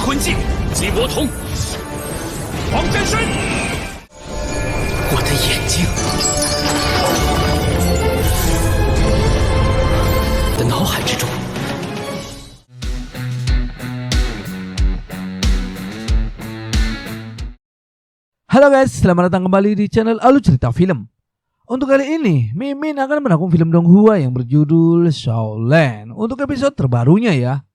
魂技，激波通，黄真身。我的眼睛，的脑海之中。Halo guys, selamat datang kembali di channel Alur Cerita Film. Untuk kali ini, Mimin akan menakung film Donghua yang berjudul Shaolan untuk episode terbarunya ya.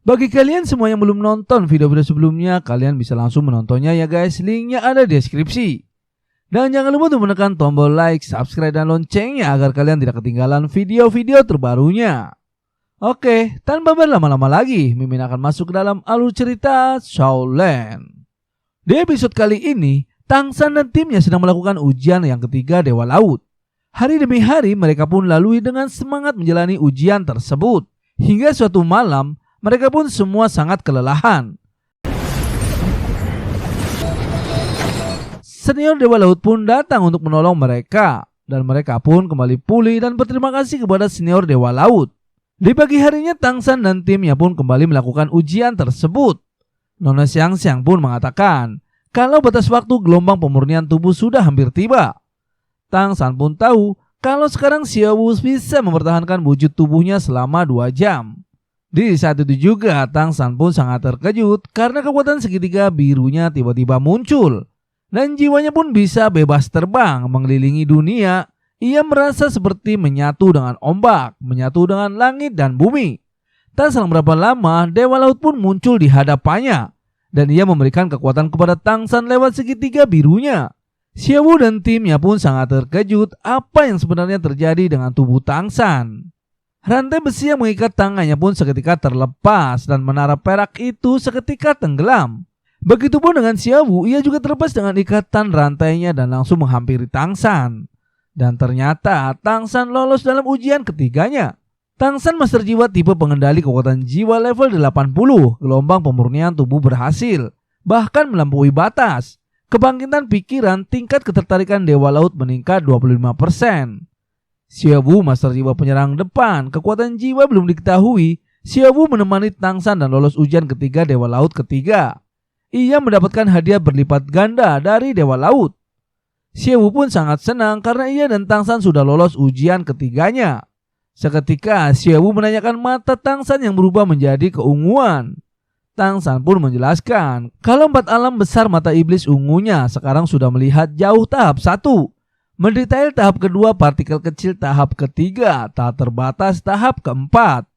Bagi kalian semua yang belum nonton video-video sebelumnya, kalian bisa langsung menontonnya ya guys. Linknya ada di deskripsi. Dan jangan lupa untuk menekan tombol like, subscribe, dan loncengnya agar kalian tidak ketinggalan video-video terbarunya. Oke, tanpa berlama-lama lagi, Mimin akan masuk ke dalam alur cerita Shaolan. Di episode kali ini, Tang San dan timnya sedang melakukan ujian yang ketiga Dewa Laut. Hari demi hari mereka pun lalui dengan semangat menjalani ujian tersebut. Hingga suatu malam, mereka pun semua sangat kelelahan. Senior Dewa Laut pun datang untuk menolong mereka. Dan mereka pun kembali pulih dan berterima kasih kepada senior Dewa Laut. Di pagi harinya Tang San dan timnya pun kembali melakukan ujian tersebut. Nona Xiang Xiang pun mengatakan kalau batas waktu gelombang pemurnian tubuh sudah hampir tiba. Tang San pun tahu kalau sekarang Xiao Wu bisa mempertahankan wujud tubuhnya selama 2 jam. Di saat itu juga Tang San pun sangat terkejut karena kekuatan segitiga birunya tiba-tiba muncul. Dan jiwanya pun bisa bebas terbang mengelilingi dunia. Ia merasa seperti menyatu dengan ombak, menyatu dengan langit dan bumi. Tak selang berapa lama Dewa Laut pun muncul di hadapannya. Dan ia memberikan kekuatan kepada Tang San lewat segitiga birunya. Xiao Wu dan timnya pun sangat terkejut apa yang sebenarnya terjadi dengan tubuh Tang San. Rantai besi yang mengikat tangannya pun seketika terlepas dan menara perak itu seketika tenggelam. Begitupun dengan Xiao Wu, ia juga terlepas dengan ikatan rantainya dan langsung menghampiri Tang San. Dan ternyata Tang San lolos dalam ujian ketiganya. Tang San Master Jiwa tipe pengendali kekuatan jiwa level 80. Gelombang pemurnian tubuh berhasil, bahkan melampaui batas. Kebangkitan pikiran tingkat ketertarikan Dewa Laut meningkat 25%. Xiao Wu Master Jiwa penyerang depan, kekuatan jiwa belum diketahui. Xiao Wu menemani Tang San dan lolos ujian ketiga Dewa Laut ketiga. Ia mendapatkan hadiah berlipat ganda dari Dewa Laut. Xiao Wu pun sangat senang karena ia dan Tang San sudah lolos ujian ketiganya. Seketika Xiao Wu menanyakan mata Tang San yang berubah menjadi keunguan. Tang San pun menjelaskan kalau 4 alam besar mata iblis ungunya sekarang sudah melihat jauh tahap 1, mendetail tahap kedua, partikel kecil tahap ketiga, tak terbatas tahap keempat.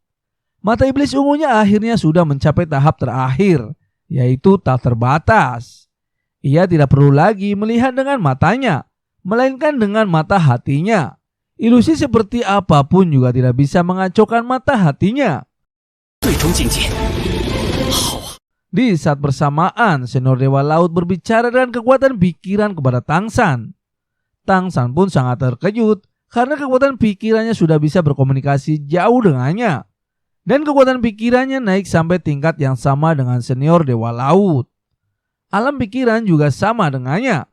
Mata iblis ungunya akhirnya sudah mencapai tahap terakhir, yaitu tak terbatas. Ia tidak perlu lagi melihat dengan matanya, melainkan dengan mata hatinya. Ilusi seperti apapun juga tidak bisa mengacaukan mata hatinya. Di saat bersamaan, senior Dewa Laut berbicara dengan kekuatan pikiran kepada Tang San. Tang San pun sangat terkejut karena kekuatan pikirannya sudah bisa berkomunikasi jauh dengannya. Dan kekuatan pikirannya naik sampai tingkat yang sama dengan senior Dewa Laut. Alam pikiran juga sama dengannya.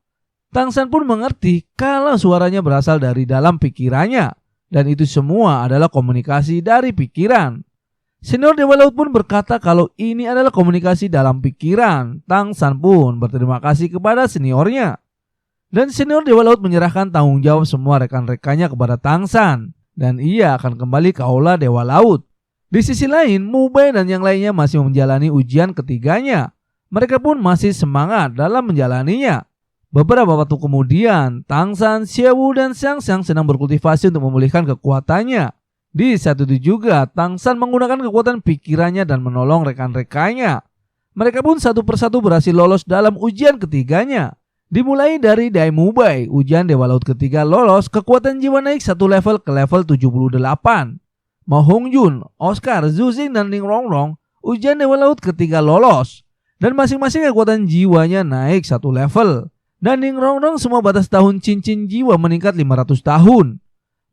Tang San pun mengerti kalau suaranya berasal dari dalam pikirannya. Dan itu semua adalah komunikasi dari pikiran. Senior Dewa Laut pun berkata kalau ini adalah komunikasi dalam pikiran. Tang San pun berterima kasih kepada seniornya. Dan senior Dewa Laut menyerahkan tanggung jawab semua rekan-rekannya kepada Tang San. Dan ia akan kembali ke aula Dewa Laut. Di sisi lain, Mu Bai dan yang lainnya masih menjalani ujian ketiganya. Mereka pun masih semangat dalam menjalaninya. Beberapa waktu kemudian, Tang San, Xiao Wu, dan Xiang Xiang sedang berkultivasi untuk memulihkan kekuatannya. Di saat itu juga, Tang San menggunakan kekuatan pikirannya dan menolong rekan-rekannya. Mereka pun satu persatu berhasil lolos dalam ujian ketiganya. Dimulai dari Dai Mu Bai, ujian Dewa Laut ketiga lolos, kekuatan jiwa naik 1 level ke level 78. Ma Hongjun, Oscar, Zhu Xing, dan Ling Rongrong, ujian Dewa Laut ketiga lolos. Dan masing-masing kekuatan jiwanya naik 1 level. Dan Ling Rongrong semua batas tahun cincin jiwa meningkat 500 tahun.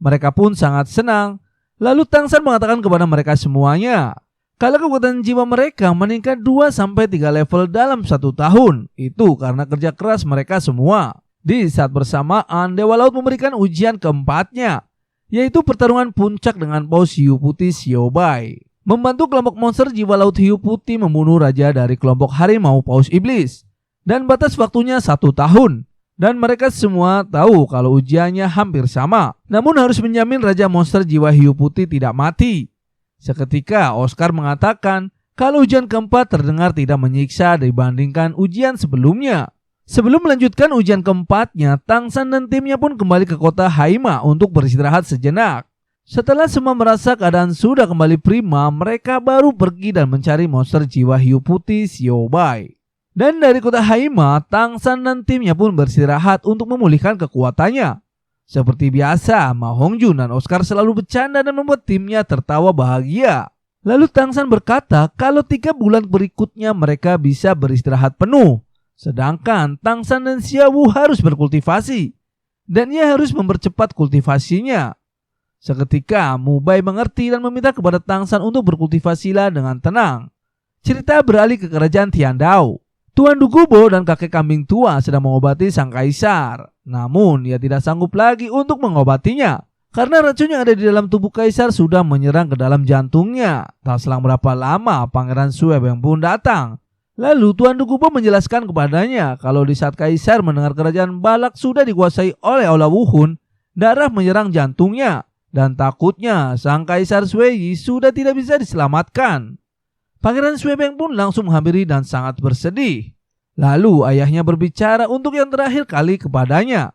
Mereka pun sangat senang. Lalu Tang San mengatakan kepada mereka semuanya, kalau kekuatan jiwa mereka meningkat 2-3 level dalam 1 tahun. Itu karena kerja keras mereka semua. Di saat bersamaan, Dewa Laut memberikan ujian keempatnya, yaitu pertarungan puncak dengan paus hiu putih Xiao Bai. membantu kelompok monster jiwa laut hiu putih membunuh raja dari kelompok harimau paus iblis. Dan batas waktunya 1 tahun. Dan mereka semua tahu kalau ujiannya hampir sama. Namun harus menjamin raja monster jiwa hiu putih tidak mati. Seketika Oscar mengatakan kalau ujian keempat terdengar tidak menyiksa dibandingkan ujian sebelumnya. Sebelum melanjutkan ujian keempatnya, Tang San dan timnya pun kembali ke kota Haima untuk beristirahat sejenak. Setelah semua merasa keadaan sudah kembali prima, mereka baru pergi dan mencari monster jiwa hiu putih Xiao Bai. Dan dari kota Haima, Tang San dan timnya pun beristirahat untuk memulihkan kekuatannya. Seperti biasa, Ma Hongjun dan Oscar selalu bercanda dan membuat timnya tertawa bahagia. Lalu Tang San berkata kalau 3 bulan berikutnya mereka bisa beristirahat penuh. Sedangkan Tang San dan Xiaowu harus berkultivasi. Dan ia harus mempercepat kultivasinya. Seketika Mu Bai mengerti dan meminta kepada Tang San untuk berkultivasilah dengan tenang. Cerita beralih ke kerajaan Tiandao. Tuan Dukubo dan kakek kambing tua sedang mengobati sang kaisar. Namun ia tidak sanggup lagi untuk mengobatinya karena racun yang ada di dalam tubuh kaisar sudah menyerang ke dalam jantungnya. Tak selang berapa lama Pangeran Suebeng pun datang. Lalu Tuan Dukubo menjelaskan kepadanya kalau di saat kaisar mendengar kerajaan Balak sudah dikuasai oleh Aula Wuhun, darah menyerang jantungnya dan takutnya sang kaisar Sui sudah tidak bisa diselamatkan. Pangeran Suebeng pun langsung menghampiri dan sangat bersedih. Lalu ayahnya berbicara untuk yang terakhir kali kepadanya.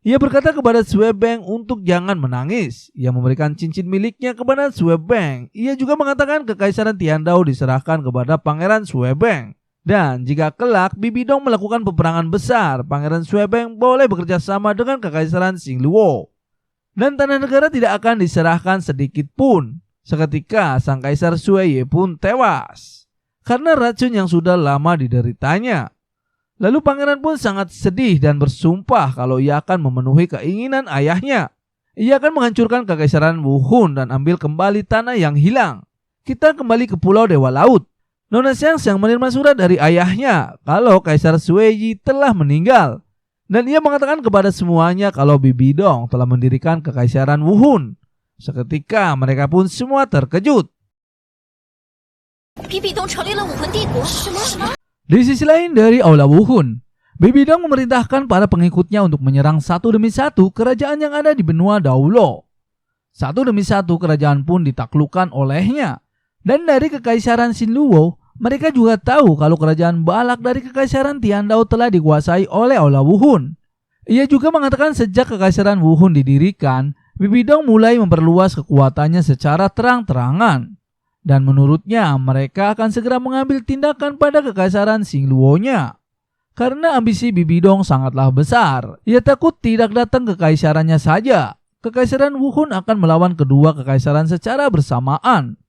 Ia berkata kepada Suebeng untuk jangan menangis. Ia memberikan cincin miliknya kepada Suebeng. Ia juga mengatakan kekaisaran Tiandao diserahkan kepada Pangeran Suebeng. Dan jika kelak Bibi Dong melakukan peperangan besar, Pangeran Suebeng boleh bekerja sama dengan kekaisaran Xingluo. Dan tanah negara tidak akan diserahkan sedikit pun. Seketika sang kaisar Sui pun tewas karena racun yang sudah lama dideritanya. Lalu pangeran pun sangat sedih dan bersumpah kalau ia akan memenuhi keinginan ayahnya. Ia akan menghancurkan kekaisaran Wuhun dan ambil kembali tanah yang hilang. Kita kembali ke Pulau Dewa Laut. Nona Xiang menerima surat dari ayahnya kalau Kaisar Sui telah meninggal. Dan ia mengatakan kepada semuanya kalau Bibi Dong telah mendirikan kekaisaran Wuhun. Seketika mereka pun semua terkejut. Di sisi lain dari Aula Wuhun, Bibi Dong memerintahkan para pengikutnya untuk menyerang satu demi satu kerajaan yang ada di benua Daulo. Satu demi satu kerajaan pun ditaklukkan olehnya. Dan dari kekaisaran Xinluo, mereka juga tahu kalau kerajaan Balak dari kekaisaran Tiandao telah dikuasai oleh Aula Wuhun. Ia juga mengatakan sejak kekaisaran Wuhun didirikan, Bibi Dong mulai memperluas kekuatannya secara terang-terangan. Dan menurutnya mereka akan segera mengambil tindakan pada kekaisaran Xingluo-nya. Karena ambisi Bibi Dong sangatlah besar, ia takut tidak datang kekaisarannya saja. Kekaisaran Wuhun akan melawan kedua kekaisaran secara bersamaan.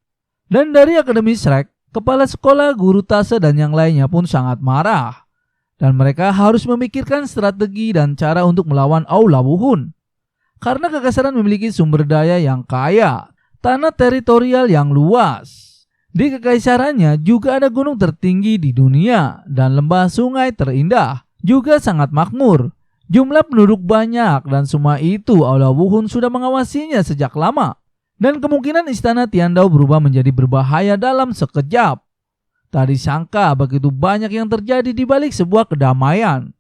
Dan dari Akademi Shrek, kepala sekolah, guru Tase dan yang lainnya pun sangat marah. Dan mereka harus memikirkan strategi dan cara untuk melawan Aula Wuhun. Karena kekaisaran memiliki sumber daya yang kaya, tanah teritorial yang luas. Di kekaisarannya juga ada gunung tertinggi di dunia dan lembah sungai terindah, juga sangat makmur. Jumlah penduduk banyak dan semua itu Aula Wuhun sudah mengawasinya sejak lama. Dan kemungkinan istana Tiandao berubah menjadi berbahaya dalam sekejap. Tak disangka begitu banyak yang terjadi di balik sebuah kedamaian.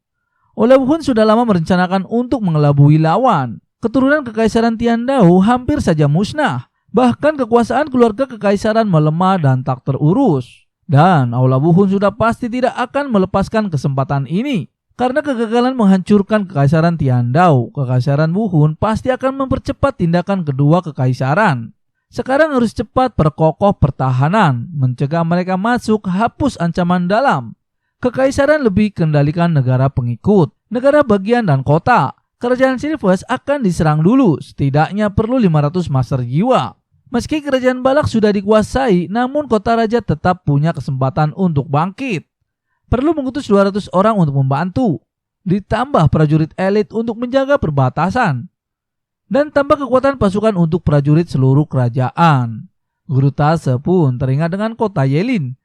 Aula Wuhun sudah lama merencanakan untuk mengelabui lawan. Keturunan kekaisaran Tiandao hampir saja musnah. Bahkan kekuasaan keluarga kekaisaran melemah dan tak terurus. Dan Aula Wuhun sudah pasti tidak akan melepaskan kesempatan ini. Karena kegagalan menghancurkan kekaisaran Tiandao, kekaisaran Wuhun pasti akan mempercepat tindakan kedua kekaisaran. Sekarang harus cepat perkokoh pertahanan, mencegah mereka masuk, hapus ancaman dalam. Kekaisaran lebih kendalikan negara pengikut, negara bagian dan kota. Kerajaan Silvers akan diserang dulu, setidaknya perlu 500 master jiwa. Meski kerajaan Balak sudah dikuasai, namun kota raja tetap punya kesempatan untuk bangkit. Perlu mengutus 200 orang untuk membantu, ditambah prajurit elit untuk menjaga perbatasan, dan tambah kekuatan pasukan untuk prajurit seluruh kerajaan. Guru Tase pun teringat dengan kota Yelin,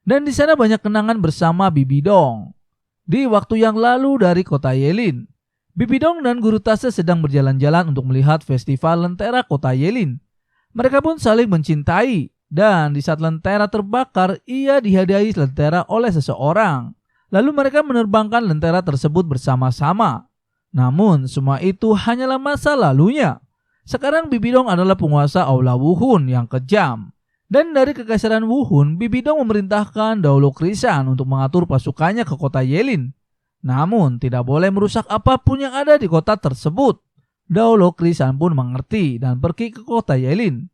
dan di sana banyak kenangan bersama Bibi Dong. Di waktu yang lalu dari kota Yelin, Bibi Dong dan Guru Tase sedang berjalan-jalan untuk melihat festival lentera kota Yelin. Mereka pun saling mencintai. Dan di saat lentera terbakar, ia dihadiahi lentera oleh seseorang. Lalu mereka menerbangkan lentera tersebut bersama-sama. Namun semua itu hanyalah masa lalunya. Sekarang Bibi Dong adalah penguasa Aula Wuhun yang kejam. Dan dari kekaisaran Wuhun, Bibi Dong memerintahkan Daulo Krisan untuk mengatur pasukannya ke kota Yelin. Namun tidak boleh merusak apapun yang ada di kota tersebut. Daulo Krisan pun mengerti dan pergi ke kota Yelin.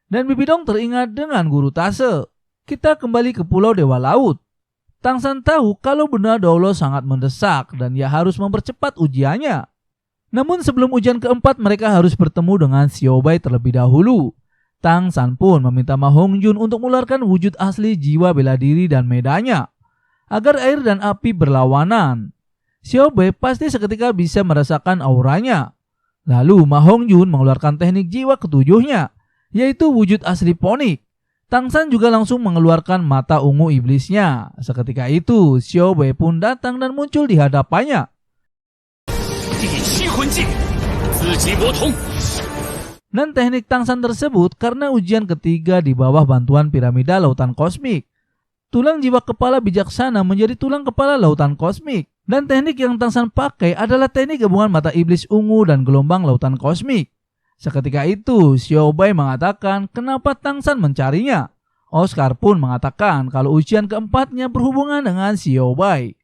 Dan Bibi Dong teringat dengan Guru Tase. Kita kembali ke Pulau Dewa Laut. Tang San tahu kalau benar Daulo sangat mendesak dan ia harus mempercepat ujiannya. Namun sebelum ujian keempat mereka harus bertemu dengan Xiao Bai terlebih dahulu. Tang San pun meminta Ma Hongjun untuk mengeluarkan wujud asli jiwa bela diri dan medanya. Agar air dan api berlawanan. Xiao Bai pasti seketika bisa merasakan auranya. Lalu Ma Hongjun mengeluarkan teknik jiwa ketujuhnya, yaitu wujud asli Ponik. Tang San juga langsung mengeluarkan mata ungu iblisnya. Seketika itu, Xiao Bai pun datang dan muncul di hadapannya. Dan teknik Tang San tersebut karena ujian ketiga di bawah bantuan piramida lautan kosmik. Tulang jiwa kepala bijaksana menjadi tulang kepala lautan kosmik. Dan teknik yang Tang San pakai adalah teknik gabungan mata iblis ungu dan gelombang lautan kosmik. Seketika itu, Xiao Bai mengatakan kenapa Tang San mencarinya. Oscar pun mengatakan kalau ujian keempatnya berhubungan dengan Xiao Bai.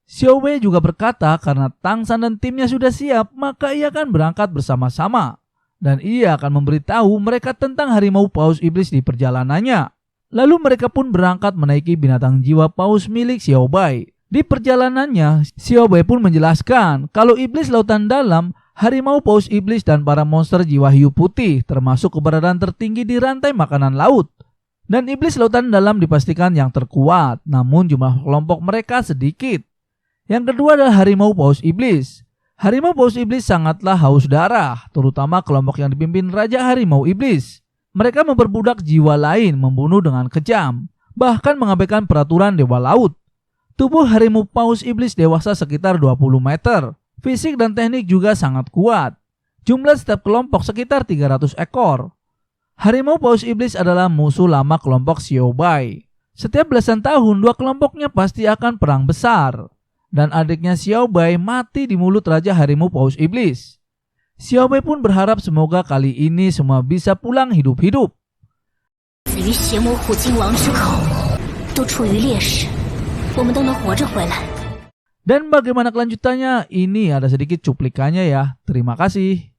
Xiao Bai juga berkata karena Tang San dan timnya sudah siap, maka ia akan berangkat bersama-sama. Dan ia akan memberitahu mereka tentang harimau paus iblis di perjalanannya. Lalu mereka pun berangkat menaiki binatang jiwa paus milik Xiao Bai. Di perjalanannya, Xiao Bai pun menjelaskan kalau iblis lautan dalam, harimau paus iblis dan para monster jiwa hiu putih termasuk keberadaan tertinggi di rantai makanan laut. Dan iblis lautan dalam dipastikan yang terkuat, namun jumlah kelompok mereka sedikit. Yang kedua adalah harimau paus iblis. Harimau paus iblis sangatlah haus darah, terutama kelompok yang dipimpin Raja Harimau Iblis. Mereka memperbudak jiwa lain, membunuh dengan kejam, bahkan mengabaikan peraturan Dewa Laut. Tubuh harimau paus iblis dewasa sekitar 20 meter. Fisik dan teknik juga sangat kuat. Jumlah setiap kelompok sekitar 300 ekor. Harimau paus iblis adalah musuh lama kelompok Xiao Bai. Setiap belasan tahun, dua kelompoknya pasti akan perang besar. Dan adiknya Xiao Bai mati di mulut Raja Harimau Paus Iblis. Xiao Bai pun berharap semoga kali ini semua bisa pulang hidup-hidup. Dan bagaimana kelanjutannya? Ini ada sedikit cuplikannya ya. Terima kasih.